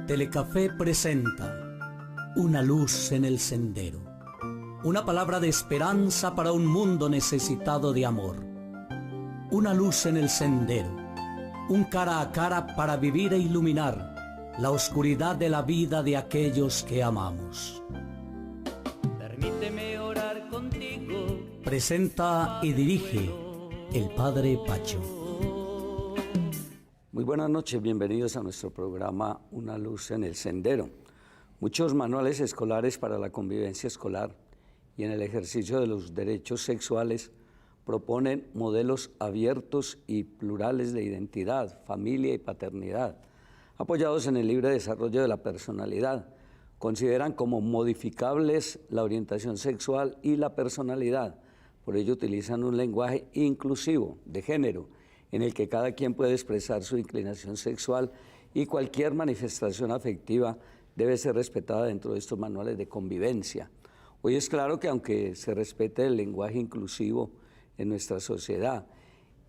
Telecafé presenta Una luz en el sendero. Una palabra de esperanza para un mundo necesitado de amor. Una luz en el sendero. Un cara a cara para vivir e iluminar la oscuridad de la vida de aquellos que amamos. Permíteme orar contigo. Presenta y dirige el Padre Pacho. Muy buenas noches, bienvenidos a nuestro programa Una luz en el sendero. Muchos manuales escolares para la convivencia escolar y en el ejercicio de los derechos sexuales proponen modelos abiertos y plurales de identidad, familia y paternidad, apoyados en el libre desarrollo de la personalidad. Consideran como modificables la orientación sexual y la personalidad. Por ello utilizan un lenguaje inclusivo de género, en el que cada quien puede expresar su inclinación sexual y cualquier manifestación afectiva debe ser respetada dentro de estos manuales de convivencia. Hoy es claro que aunque se respete el lenguaje inclusivo en nuestra sociedad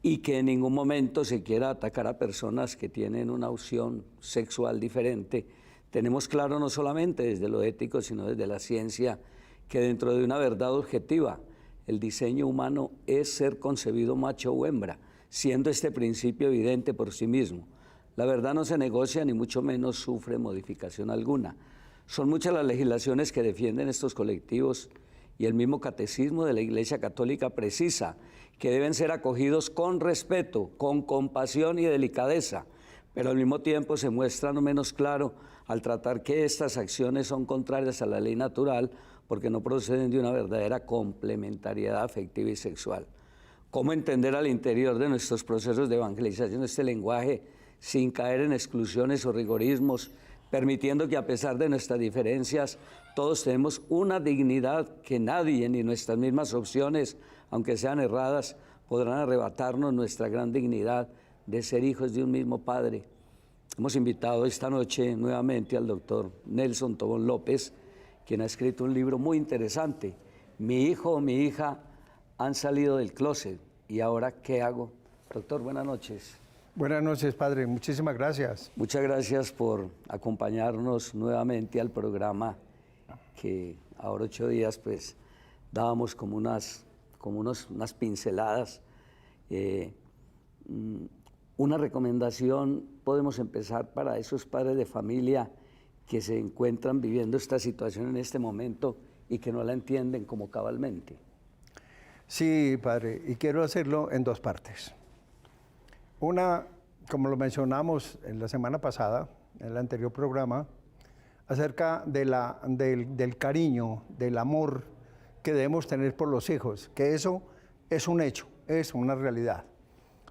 y que en ningún momento se quiera atacar a personas que tienen una opción sexual diferente, tenemos claro no solamente desde lo ético, sino desde la ciencia, que dentro de una verdad objetiva, el diseño humano es ser concebido macho o hembra, siendo este principio evidente por sí mismo. La verdad no se negocia ni mucho menos sufre modificación alguna. Son muchas las legislaciones que defienden estos colectivos y el mismo catecismo de la Iglesia Católica precisa que deben ser acogidos con respeto, con compasión y delicadeza, pero al mismo tiempo se muestra no menos claro al tratar que estas acciones son contrarias a la ley natural porque no proceden de una verdadera complementariedad afectiva y sexual. ¿Cómo entender al interior de nuestros procesos de evangelización este lenguaje sin caer en exclusiones o rigorismos, permitiendo que a pesar de nuestras diferencias todos tenemos una dignidad que nadie, ni nuestras mismas opciones, aunque sean erradas, podrán arrebatarnos nuestra gran dignidad de ser hijos de un mismo Padre? Hemos invitado esta noche nuevamente al doctor Nelson Tobón López, quien ha escrito un libro muy interesante, Mi hijo o mi hija han salido del closet, ¿y ahora qué hago? Doctor, buenas noches. Buenas noches, padre. Muchísimas gracias. Muchas gracias por acompañarnos nuevamente al programa que ahora 8 días pues dábamos como unas pinceladas. Una recomendación podemos empezar para esos padres de familia que se encuentran viviendo esta situación en este momento y que no la entienden como cabalmente. Sí, padre, y quiero hacerlo en 2 partes. Una, como lo mencionamos en la semana pasada, en el anterior programa, acerca del cariño, del amor que debemos tener por los hijos, que eso es un hecho, es una realidad.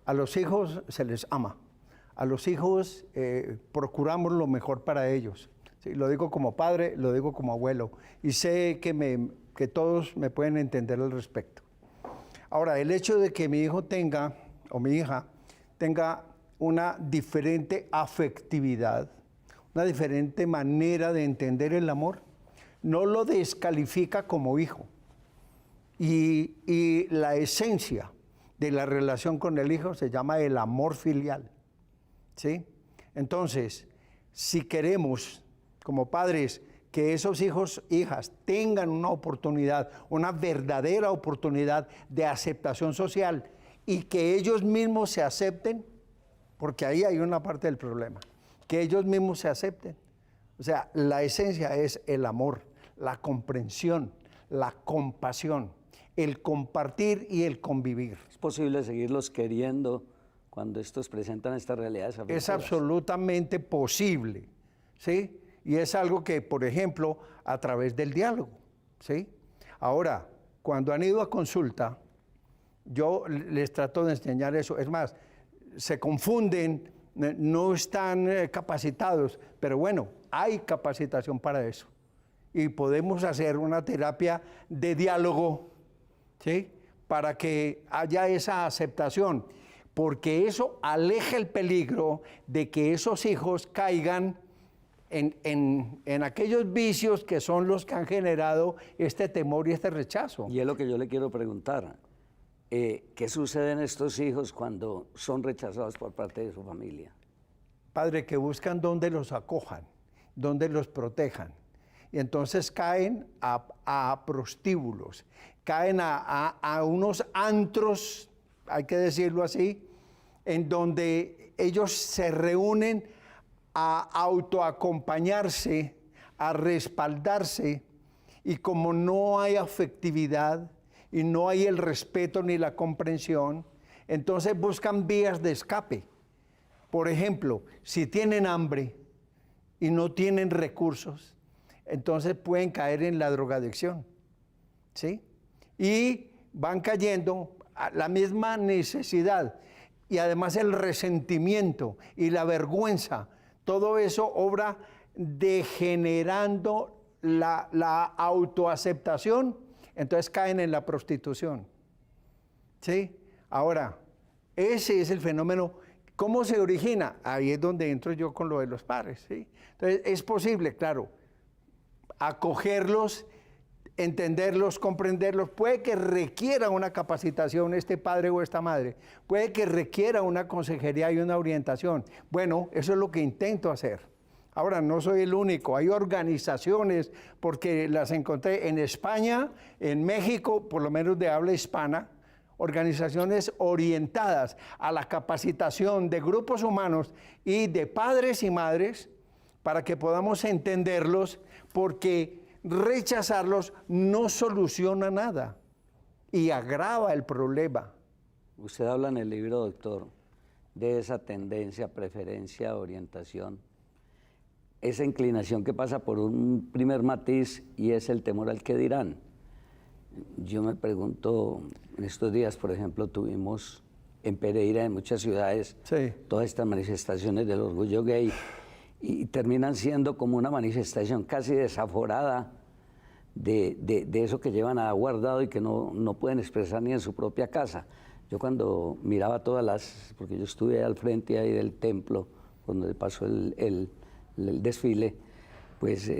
A los hijos se les ama, a los hijos procuramos lo mejor para ellos. Sí, lo digo como padre, lo digo como abuelo, y sé que todos me pueden entender al respecto. Ahora, el hecho de que mi hijo tenga, o mi hija, tenga una diferente afectividad, una diferente manera de entender el amor, no lo descalifica como hijo. Y la esencia de la relación con el hijo se llama el amor filial, ¿sí? Entonces, si queremos, como padres, que esos hijos, hijas, tengan una oportunidad, una verdadera oportunidad de aceptación social y que ellos mismos se acepten, porque ahí hay una parte del problema, que ellos mismos se acepten. O sea, la esencia es el amor, la comprensión, la compasión, el compartir y el convivir. ¿Es posible seguirlos queriendo cuando estos presentan estas realidades afectivas? Es absolutamente posible, ¿sí? Y es algo que, por ejemplo, a través del diálogo, ¿sí? Ahora, cuando han ido a consulta, yo les trato de enseñar eso. Es más, se confunden, no están capacitados, pero bueno, hay capacitación para eso. Y podemos hacer una terapia de diálogo, ¿sí? Para que haya esa aceptación, porque eso aleja el peligro de que esos hijos caigan en aquellos vicios que son los que han generado este temor y este rechazo. Y es lo que yo le quiero preguntar. ¿Qué sucede en estos hijos cuando son rechazados por parte de su familia? Padre, que buscan donde los acojan donde los protejan. Y entonces caen a prostíbulos, caen a unos antros, hay que decirlo así, en donde ellos se reúnen a autoacompañarse, a respaldarse, y como no hay afectividad y no hay el respeto ni la comprensión, entonces buscan vías de escape. Por ejemplo, si tienen hambre y no tienen recursos, entonces pueden caer en la drogadicción, ¿sí? Y van cayendo a la misma necesidad y además el resentimiento y la vergüenza, todo eso obra degenerando la autoaceptación, entonces caen en la prostitución, ¿sí? Ahora, ese es el fenómeno. ¿Cómo se origina? Ahí es donde entro yo con lo de los padres, ¿sí? Entonces, es posible, claro, acogerlos, entenderlos, comprenderlos. Puede que requiera una capacitación este padre o esta madre. Puede que requiera una consejería y una orientación. Bueno, eso es lo que intento hacer. Ahora, no soy el único. Hay organizaciones, porque las encontré en España, en México, por lo menos de habla hispana, organizaciones orientadas a la capacitación de grupos humanos y de padres y madres para que podamos entenderlos, porque rechazarlos no soluciona nada y agrava el problema. Usted habla en el libro, doctor, de esa tendencia, preferencia, orientación, esa inclinación que pasa por un primer matiz y es el temor al que dirán. Yo me pregunto, en estos días, por ejemplo, tuvimos en Pereira, en muchas ciudades, sí, todas estas manifestaciones del orgullo gay, y terminan siendo como una manifestación casi desaforada de eso que llevan guardado y que no pueden expresar ni en su propia casa. Yo cuando miraba porque yo estuve al frente ahí del templo, donde pasó el desfile, pues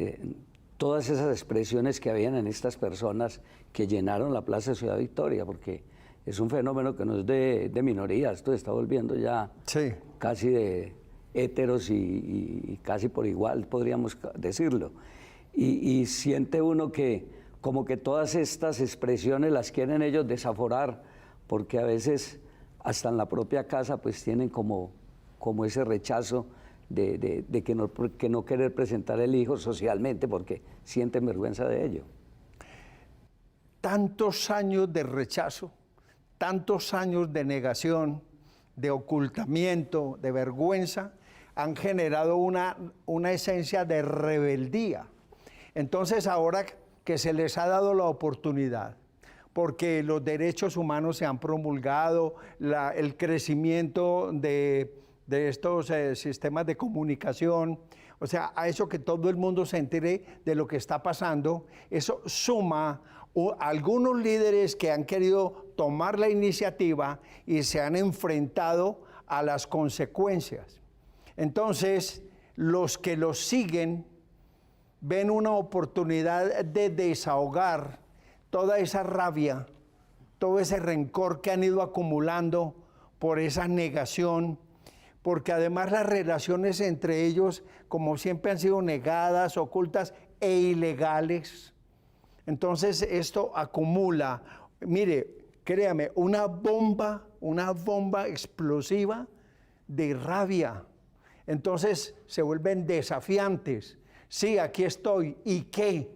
todas esas expresiones que habían en estas personas que llenaron la Plaza de Ciudad Victoria, porque es un fenómeno que no es de minoría, esto está volviendo ya sí, casi de héteros y casi por igual, podríamos decirlo. Y siente uno que como que todas estas expresiones las quieren ellos desaforar, porque a veces hasta en la propia casa pues tienen como ese rechazo de que no querer presentar el hijo socialmente porque sienten vergüenza de ello. Tantos años de rechazo, tantos años de negación, de ocultamiento, de vergüenza, han generado una esencia de rebeldía. Entonces ahora que se les ha dado la oportunidad, porque los derechos humanos se han promulgado, el crecimiento de estos sistemas de comunicación, o sea, a eso que todo el mundo se entere de lo que está pasando, eso suma algunos líderes que han querido tomar la iniciativa y se han enfrentado a las consecuencias. Entonces, los que los siguen ven una oportunidad de desahogar toda esa rabia, todo ese rencor que han ido acumulando por esa negación, porque además las relaciones entre ellos, como siempre, han sido negadas, ocultas e ilegales. Entonces esto acumula, mire, créame, una bomba explosiva de rabia. Entonces se vuelven desafiantes. Sí, aquí estoy, ¿y qué?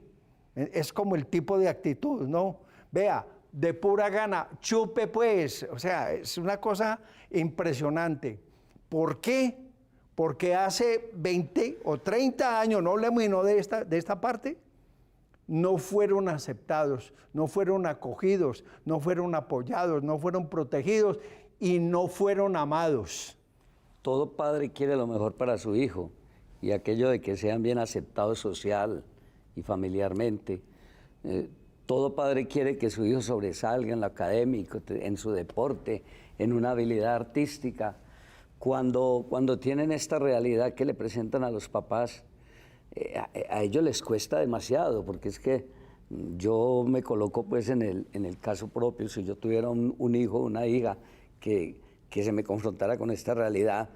Es como el tipo de actitud, ¿no? Vea, de pura gana, chupe pues. O sea, es una cosa impresionante. ¿Por qué? Porque hace 20 o 30 años, no hablemos sino de esta parte, no fueron aceptados, no fueron acogidos, no fueron apoyados, no fueron protegidos y no fueron amados. Todo padre quiere lo mejor para su hijo, y aquello de que sean bien aceptados social y familiarmente. Todo padre quiere que su hijo sobresalga en lo académico, en su deporte, en una habilidad artística. Cuando tienen esta realidad que le presentan a los papás, a ellos les cuesta demasiado, porque es que yo me coloco pues en el caso propio. Si yo tuviera un hijo, una hija que se me confrontara con esta realidad,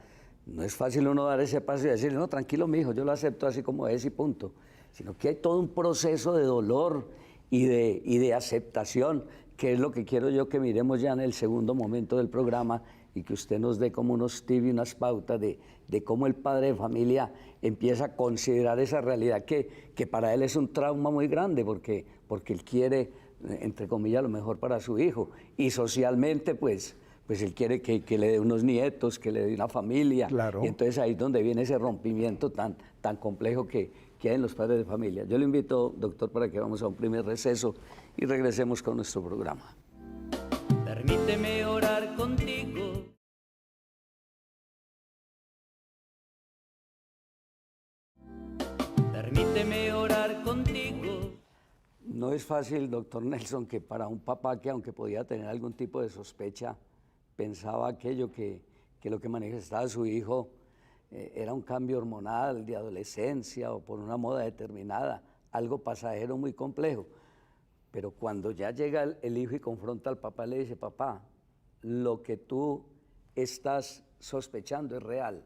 No es fácil uno dar ese paso y decir, no, tranquilo, mijo, yo lo acepto así como es y punto. Sino que hay todo un proceso de dolor y de aceptación, que es lo que quiero yo que miremos ya en el segundo momento del programa y que usted nos dé como unos tips y unas pautas de cómo el padre de familia empieza a considerar esa realidad que para él es un trauma muy grande porque él quiere, entre comillas, lo mejor para su hijo. Y socialmente, pues él quiere que le dé unos nietos, que le dé una familia. Claro. Y entonces ahí es donde viene ese rompimiento tan complejo que hay en los padres de familia. Yo le invito, doctor, para que vamos a un primer receso y regresemos con nuestro programa. Permíteme orar contigo. Permíteme orar contigo. No es fácil, doctor Nelson, que para un papá que aunque podía tener algún tipo de sospecha, pensaba aquello que lo que manifestaba su hijo era un cambio hormonal de adolescencia o por una moda determinada, algo pasajero muy complejo. Pero cuando ya llega el hijo y confronta al papá, le dice, papá, lo que tú estás sospechando es real.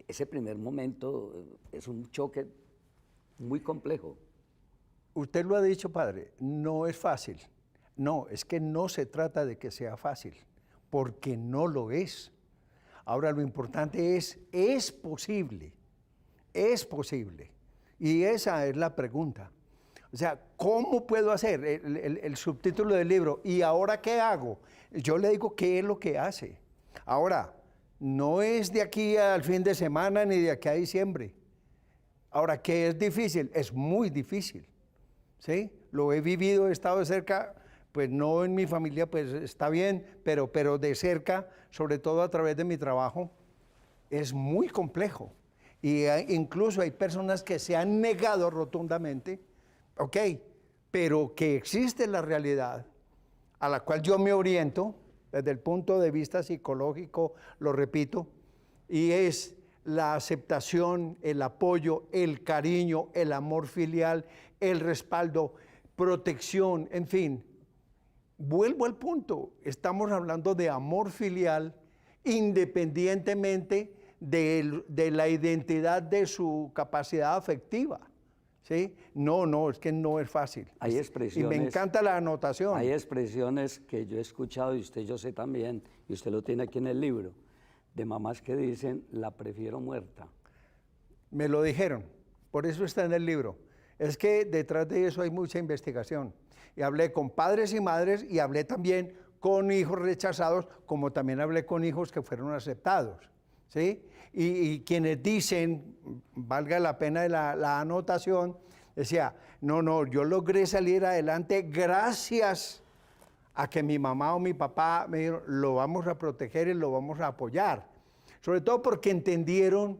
Ese primer momento es un choque muy complejo. Usted lo ha dicho, padre, no es fácil. No, es que no se trata de que sea fácil, porque no lo es. Ahora lo importante es posible, es posible. Y esa es la pregunta. O sea, ¿cómo puedo hacer? El subtítulo del libro, ¿y ahora qué hago? Yo le digo qué es lo que hace. Ahora, no es de aquí al fin de semana ni de aquí a diciembre. Ahora, ¿qué es difícil? Es muy difícil, ¿sí? Lo he vivido, he estado de cerca, pues no en mi familia, pues está bien, pero de cerca, sobre todo a través de mi trabajo, es muy complejo. Y incluso hay personas que se han negado rotundamente, ok, pero que existe la realidad a la cual yo me oriento desde el punto de vista psicológico, lo repito, y es la aceptación, el apoyo, el cariño, el amor filial, el respaldo, protección, en fin. Vuelvo al punto, estamos hablando de amor filial independientemente de la identidad de su capacidad afectiva, ¿sí? No, es que no es fácil. Hay expresiones, y me encanta la anotación. Hay expresiones que yo he escuchado y usted yo sé también, y usted lo tiene aquí en el libro, de mamás que dicen, la prefiero muerta. Me lo dijeron, por eso está en el libro. Es que detrás de eso hay mucha investigación. Y hablé con padres y madres y hablé también con hijos rechazados, como también hablé con hijos que fueron aceptados, ¿sí? Y quienes dicen, valga la pena la anotación, decía, no, yo logré salir adelante gracias a que mi mamá o mi papá me dijeron, lo vamos a proteger y lo vamos a apoyar. Sobre todo porque entendieron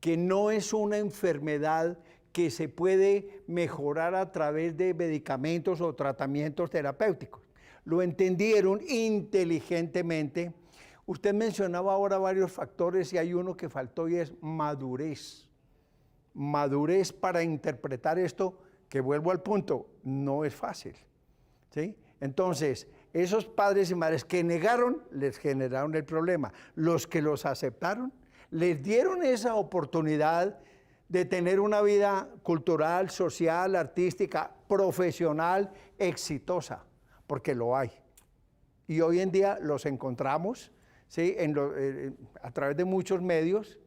que no es una enfermedad que se puede mejorar a través de medicamentos o tratamientos terapéuticos. Lo entendieron inteligentemente. Usted mencionaba ahora varios factores y hay uno que faltó y es madurez. Madurez para interpretar esto, que vuelvo al punto, no es fácil, ¿sí? Entonces, esos padres y madres que negaron, les generaron el problema. Los que los aceptaron, les dieron esa oportunidad de tener una vida cultural, social, artística, profesional, exitosa, porque lo hay. Y hoy en día los encontramos, ¿sí? A través de muchos medios,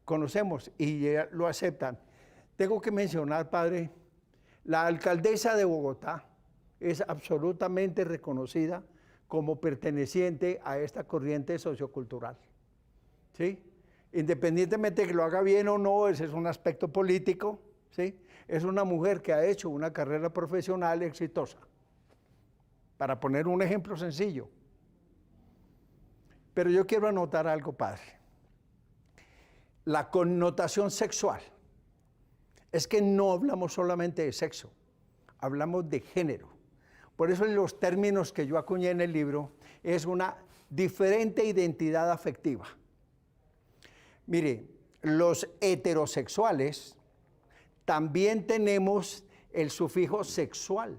conocemos y lo aceptan. Tengo que mencionar, padre, la alcaldesa de Bogotá es absolutamente reconocida como perteneciente a esta corriente sociocultural, ¿sí? Independientemente de que lo haga bien o no, ese es un aspecto político, ¿sí? Es una mujer que ha hecho una carrera profesional exitosa. Para poner un ejemplo sencillo. Pero yo quiero anotar algo, padre. La connotación sexual. Es que no hablamos solamente de sexo, hablamos de género. Por eso en los términos que yo acuñé en el libro, es una diferente identidad afectiva. Mire, los heterosexuales también tenemos el sufijo sexual.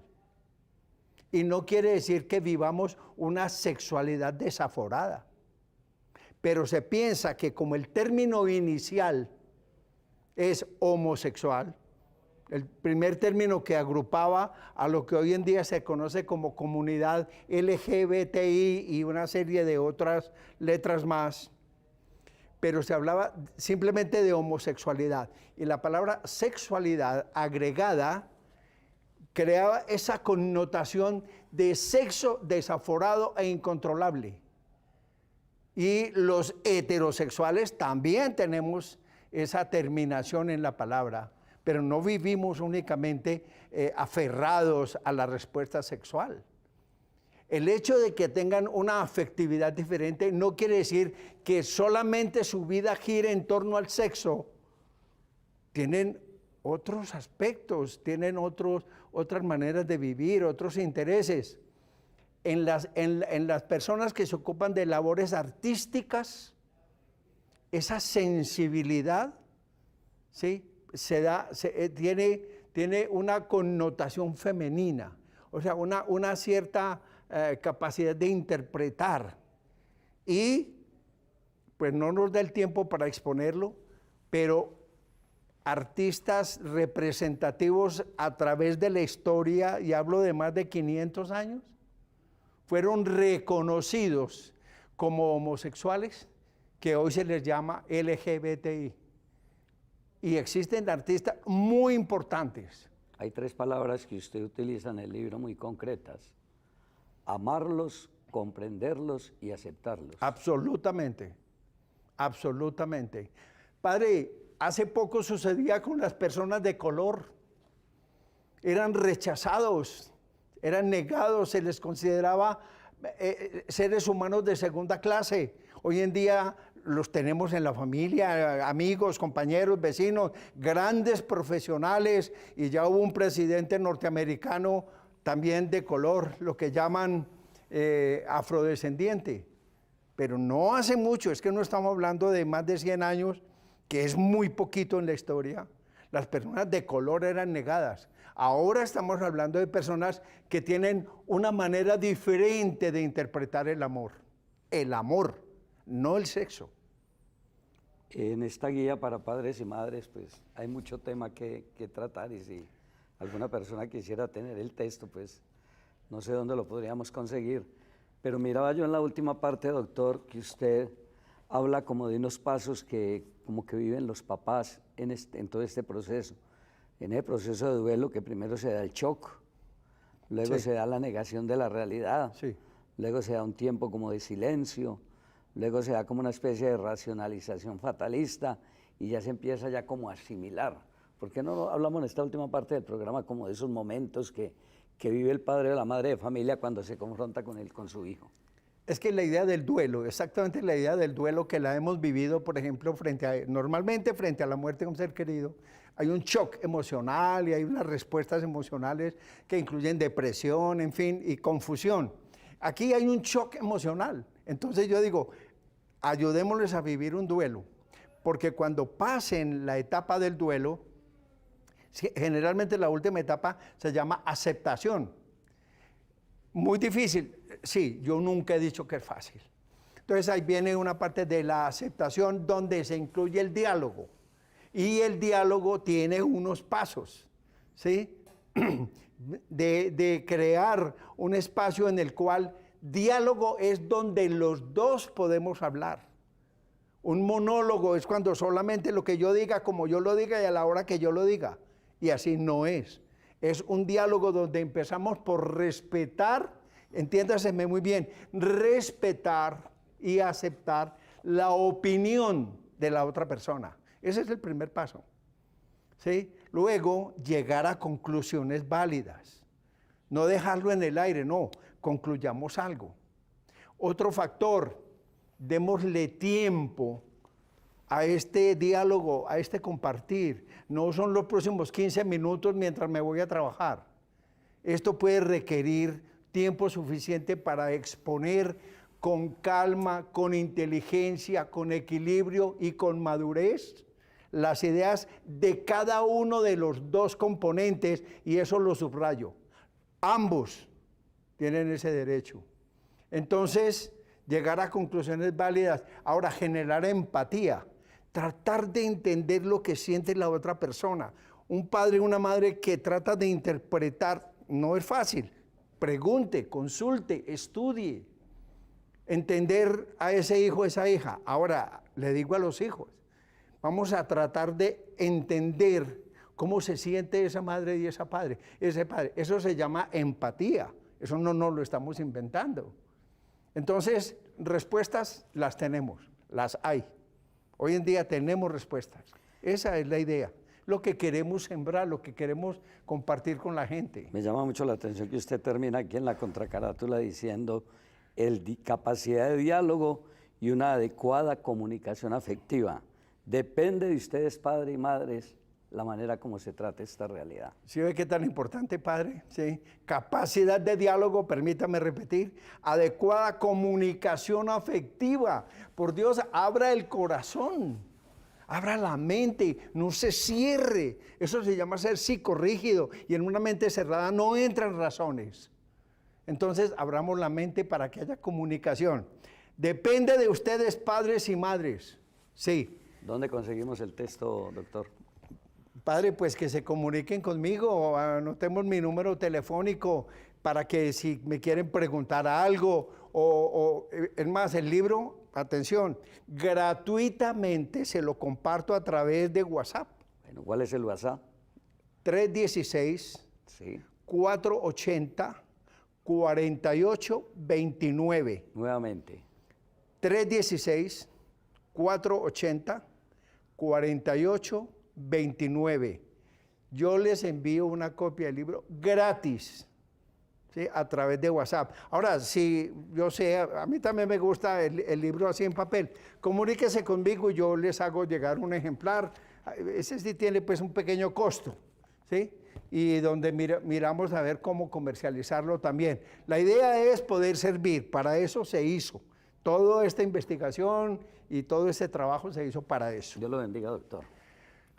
Y no quiere decir que vivamos una sexualidad desaforada. pero se piensa que como el término inicial es homosexual, el primer término que agrupaba a lo que hoy en día se conoce como comunidad LGBTI y una serie de otras letras más, pero se hablaba simplemente de homosexualidad. Y la palabra sexualidad agregada creaba esa connotación de sexo desaforado e incontrolable. Y los heterosexuales también tenemos esa terminación en la palabra, pero no vivimos únicamente aferrados a la respuesta sexual. El hecho de que tengan una afectividad diferente no quiere decir que solamente su vida gire en torno al sexo. Tienen otros aspectos, tienen otras maneras de vivir, otros intereses. En las personas que se ocupan de labores artísticas, esa sensibilidad, ¿sí?, tiene una connotación femenina, o sea, una cierta capacidad de interpretar. Y pues no nos da el tiempo para exponerlo, pero artistas representativos a través de la historia, y hablo de más de 500 años, fueron reconocidos como homosexuales, que hoy se les llama LGBTI. Y existen artistas muy importantes. Hay 3 palabras que usted utiliza en el libro muy concretas: amarlos, comprenderlos y aceptarlos. Absolutamente, absolutamente. Padre, hace poco sucedía con las personas de color. Eran rechazados, eran negados, se les consideraba seres humanos de segunda clase. Hoy en día los tenemos en la familia, amigos, compañeros, vecinos, grandes profesionales, y ya hubo un presidente norteamericano también de color, lo que llaman afrodescendiente. Pero no hace mucho, es que no estamos hablando de más de 100 años, que es muy poquito en la historia. Las personas de color eran negadas. Ahora estamos hablando de personas que tienen una manera diferente de interpretar el amor. El amor, no el sexo. En esta guía para padres y madres, pues hay mucho tema que tratar, y si alguna persona quisiera tener el texto, pues no sé dónde lo podríamos conseguir. Pero miraba yo en la última parte, doctor, que usted habla como de unos pasos que como que viven los papás en todo este proceso. En el proceso de duelo, que primero se da el shock, luego se da la negación de la realidad, luego se da un tiempo como de silencio, luego se da como una especie de racionalización fatalista, y ya se empieza ya como a asimilar. ¿Por qué no hablamos en esta última parte del programa como de esos momentos que vive el padre o la madre de familia cuando se confronta con su hijo? Es que la idea del duelo, exactamente la idea del duelo que la hemos vivido, por ejemplo, normalmente frente a la muerte de un ser querido, hay un shock emocional y hay unas respuestas emocionales que incluyen depresión, en fin, y confusión. Aquí hay un shock emocional. Entonces yo digo, ayudémosles a vivir un duelo, porque cuando pasen la etapa del duelo, generalmente la última etapa se llama aceptación. Muy difícil, sí, yo nunca he dicho que es fácil. Entonces ahí viene una parte de la aceptación donde se incluye el diálogo. Y el diálogo tiene unos pasos, ¿sí? de crear un espacio en el cual diálogo es donde los dos podemos hablar. Un monólogo es cuando solamente lo que yo diga, como yo lo diga y a la hora que yo lo diga. Y así no es. Es un diálogo donde empezamos por respetar, entiéndaseme muy bien, respetar y aceptar la opinión de la otra persona. Ese es el primer paso, ¿sí? Luego, llegar a conclusiones válidas. No dejarlo en el aire, no, concluyamos algo. Otro factor, démosle tiempo a este diálogo, a este compartir. No son los próximos 15 minutos mientras me voy a trabajar. Esto puede requerir tiempo suficiente para exponer con calma, con inteligencia, con equilibrio y con madurez las ideas de cada uno de los dos componentes, y eso lo subrayo. Ambos tienen ese derecho. Entonces, llegar a conclusiones válidas. Ahora, generar empatía, tratar de entender lo que siente la otra persona. Un padre y una madre que trata de interpretar, no es fácil. Pregunte, consulte, estudie. Entender a ese hijo, esa hija. Ahora, le digo a los hijos, vamos a tratar de entender cómo se siente esa madre y ese padre. Eso se llama empatía. Eso no nos lo estamos inventando. Entonces, respuestas las tenemos, las hay. Hoy en día tenemos respuestas. Esa es la idea. Lo que queremos sembrar, lo que queremos compartir con la gente. Me llama mucho la atención que usted termina aquí en la contracarátula diciendo capacidad de diálogo y una adecuada comunicación afectiva. Depende de ustedes, padres y madres, la manera como se trata esta realidad. ¿Sí ve qué tan importante, padre? Sí. Capacidad de diálogo, permítame repetir, adecuada comunicación afectiva. Por Dios, abra el corazón, abra la mente, no se cierre. Eso se llama ser psicorrígido, y en una mente cerrada no entran razones. Entonces, abramos la mente para que haya comunicación. Depende de ustedes, padres y madres. Sí. ¿Dónde conseguimos el texto, doctor? Padre, pues que se comuniquen conmigo, anotemos mi número telefónico para que si me quieren preguntar algo, es más, el libro, atención, gratuitamente se lo comparto a través de WhatsApp. Bueno, ¿cuál es el WhatsApp? 316 Sí. 480-4829. Nuevamente. 316-480-4829. Yo les envío una copia del libro gratis, ¿sí? A través de WhatsApp. Ahora, si yo sé, a mí también me gusta el libro así en papel. Comuníquese conmigo y yo les hago llegar un ejemplar. Ese sí tiene pues un pequeño costo, ¿sí? Y donde miramos a ver cómo comercializarlo también. La idea es poder servir, para eso se hizo. Toda esta investigación y todo este trabajo se hizo para eso. Dios lo bendiga, doctor.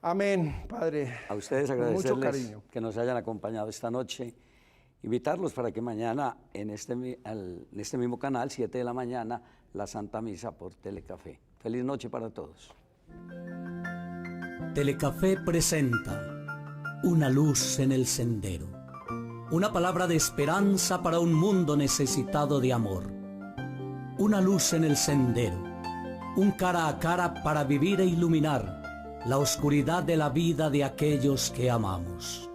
Amén, Padre. A ustedes Con mucho agradecerles cariño. que nos hayan acompañado esta noche. Invitarlos para que mañana en este mismo canal, 7 de la mañana, la Santa Misa por Telecafé. Feliz noche para todos. Telecafé presenta Una luz en el sendero. Una palabra de esperanza para un mundo necesitado de amor. Una luz en el sendero. Un cara a cara para vivir e iluminar la oscuridad de la vida de aquellos que amamos.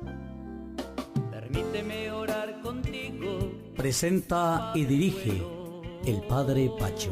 Permíteme orar contigo. Presenta y dirige el Padre Pacho.